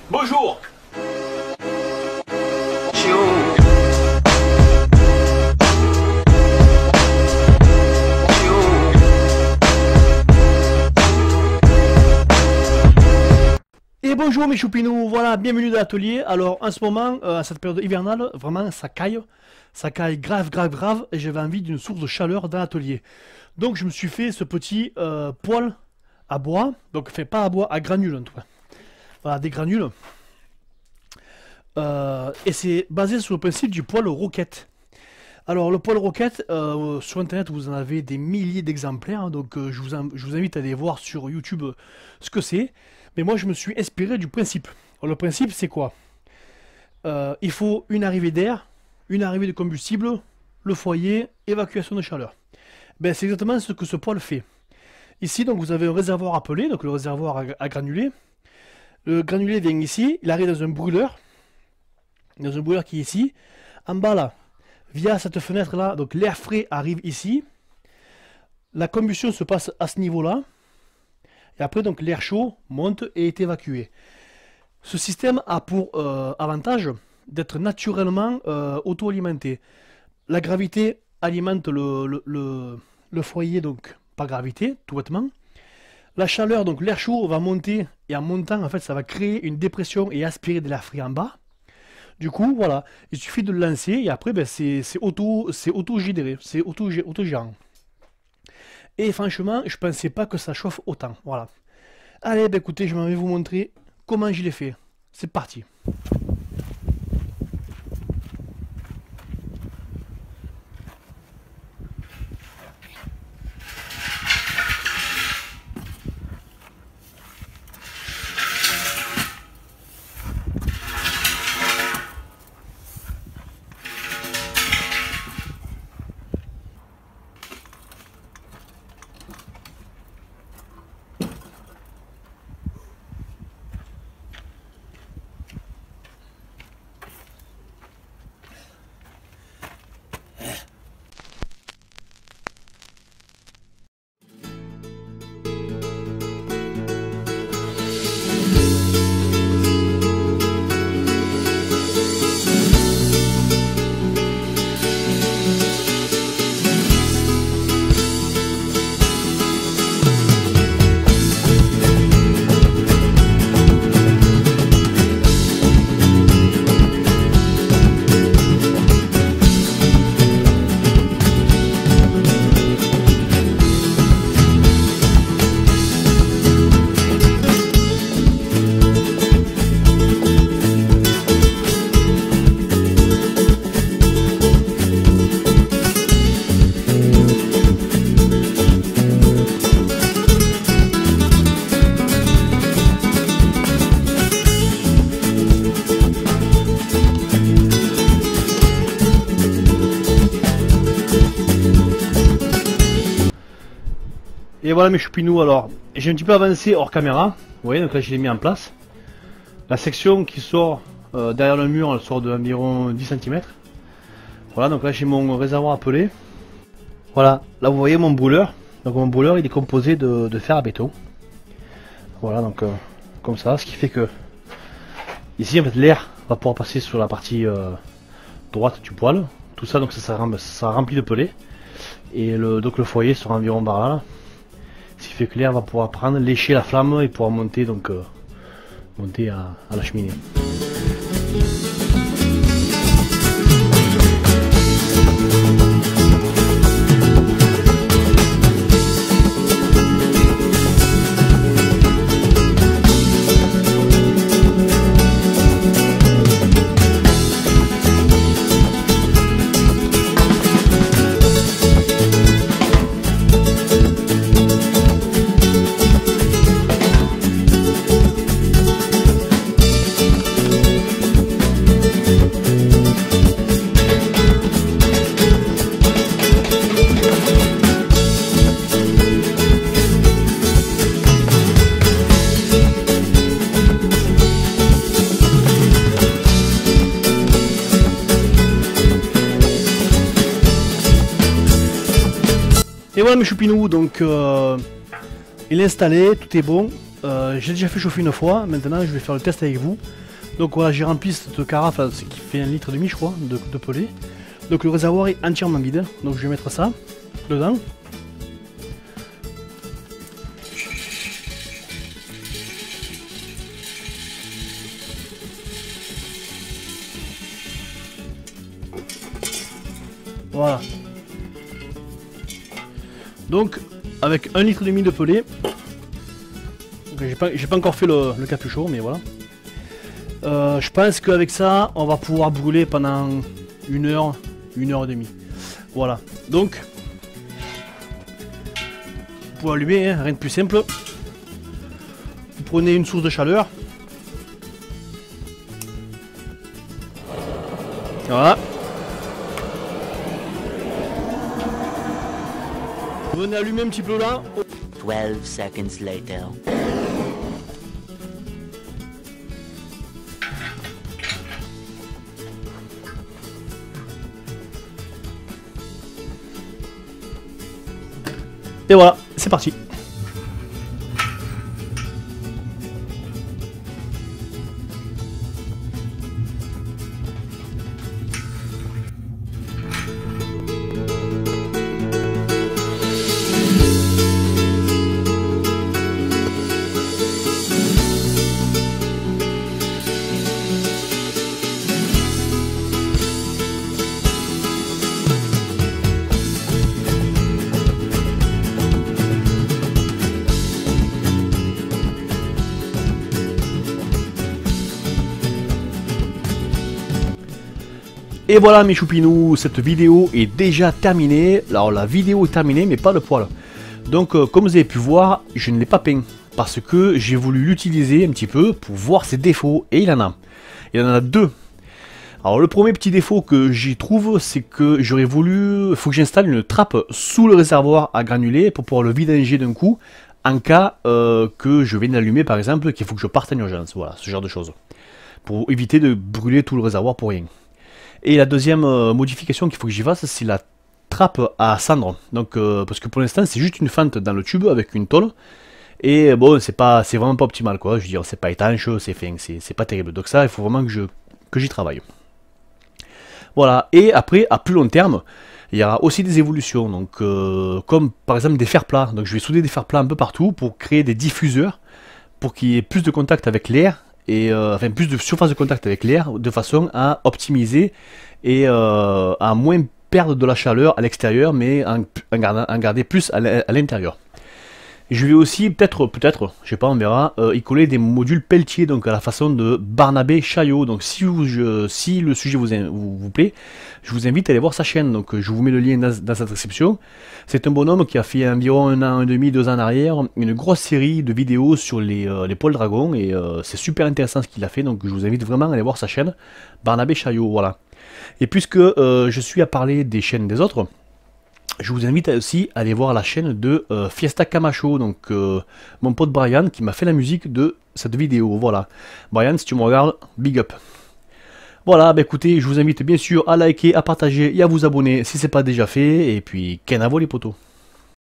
Bonjour. Et bonjour mes choupinous, voilà, bienvenue dans l'atelier. Alors en ce moment, à cette période hivernale, vraiment ça caille grave, et j'avais envie d'une source de chaleur dans l'atelier. Donc je me suis fait ce petit poêle à bois, donc fait pas à bois, à granules en tout cas. Voilà, des granules. Et c'est basé sur le principe du poêle roquette. Alors le poêle roquette, sur internet vous en avez des milliers d'exemplaires, hein, donc je vous invite à aller voir sur YouTube ce que c'est. Mais moi je me suis inspiré du principe. Alors, le principe c'est quoi? Il faut une arrivée d'air, une arrivée de combustible, le foyer, évacuation de chaleur. Ben, c'est exactement ce que ce poêle fait. Ici donc vous avez un réservoir appelé, donc le réservoir à granulés. Le granulé vient ici, il arrive dans un brûleur qui est ici. En bas là, via cette fenêtre là, donc l'air frais arrive ici. La combustion se passe à ce niveau là. Et après donc l'air chaud monte et est évacué. Ce système a pour avantage d'être naturellement auto-alimenté. La gravité alimente le foyer donc par gravité, tout bêtement. La chaleur, donc l'air chaud va monter, et en montant en fait ça va créer une dépression et aspirer de l'air frais en bas. Du coup voilà, il suffit de le lancer et après ben, c'est auto-généré, c'est auto-gérant. Et franchement, je pensais pas que ça chauffe autant. Voilà. Allez, bah écoutez, je vais vous montrer comment je l'ai fait. C'est parti. Et voilà mes choupinous, alors j'ai un petit peu avancé hors caméra, vous voyez, donc là je l'ai mis en place. La section qui sort derrière le mur, elle sort d'environ 10 cm. Voilà, donc là j'ai mon réservoir appelé. Voilà, là vous voyez mon brûleur. Donc mon brûleur il est composé de fer à béton. Voilà, donc comme ça, ce qui fait que ici en fait l'air va pouvoir passer sur la partie droite du poêle. Tout ça donc ça remplit de pellet. Et donc le foyer sera environ par là. Ce qui fait que l'air va pouvoir prendre, lécher la flamme et pouvoir monter donc monter à la cheminée. Et voilà mes choupinous, donc il est installé, tout est bon. J'ai déjà fait chauffer une fois, maintenant je vais faire le test avec vous. Donc voilà, j'ai rempli cette carafe qui fait 1,5 litre je crois de pelé. Donc le réservoir est entièrement vide, donc je vais mettre ça dedans. Voilà. Donc avec 1,5 litre de pelé. J'ai pas encore fait le capuchon, mais voilà. Je pense qu'avec ça, on va pouvoir brûler pendant 1 heure, 1 heure et demie. Voilà. Donc, pour allumer, hein, rien de plus simple. Vous prenez une source de chaleur. Voilà. Vous venez allumer un petit peu là. 12 seconds later. Et voilà, c'est parti. Et voilà mes choupinous, cette vidéo est déjà terminée. Alors la vidéo est terminée mais pas le poêle. Donc comme vous avez pu voir, je ne l'ai pas peint. Parce que j'ai voulu l'utiliser un petit peu pour voir ses défauts. Et il en a. Il en a deux. Alors le premier petit défaut que j'y trouve, c'est que j'aurais voulu... Il faut que j'installe une trappe sous le réservoir à granulés pour pouvoir le vidanger d'un coup. En cas que je vienne d'allumer par exemple, qu'il faut que je parte en urgence. Voilà, ce genre de choses. Pour éviter de brûler tout le réservoir pour rien. Et la deuxième modification qu'il faut que j'y fasse, c'est la trappe à cendre. Donc, parce que pour l'instant, c'est juste une fente dans le tube avec une tôle. Et bon, c'est vraiment pas optimal, quoi. Je veux dire, c'est pas étanche, c'est fin, c'est pas terrible. Donc ça, il faut vraiment que j'y travaille. Voilà. Et après, à plus long terme, il y aura aussi des évolutions. Donc, comme par exemple des fers plats. Donc, je vais souder des fers plats un peu partout pour créer des diffuseurs, pour qu'il y ait plus de contact avec l'air. Et enfin plus de surface de contact avec l'air de façon à optimiser et à moins perdre de la chaleur à l'extérieur mais en garder plus à l'intérieur. Je vais aussi peut-être, je sais pas, on verra, y coller des modules Pelletier, donc à la façon de Barnabé Chaillot. Donc si le sujet vous plaît, je vous invite à aller voir sa chaîne. Donc je vous mets le lien dans sa description. C'est un bonhomme qui a fait environ 1 an et demi, 2 ans en arrière, une grosse série de vidéos sur les poils dragons. Et c'est super intéressant ce qu'il a fait, donc je vous invite vraiment à aller voir sa chaîne, Barnabé Chaillot, voilà. Et puisque je suis à parler des chaînes des autres, je vous invite aussi à aller voir la chaîne de Fiesta Camacho, donc mon pote Brian qui m'a fait la musique de cette vidéo, voilà. Brian, si tu me regardes, big up. Voilà, bah écoutez, je vous invite bien sûr à liker, à partager et à vous abonner si ce n'est pas déjà fait, et puis, kenavo les potos.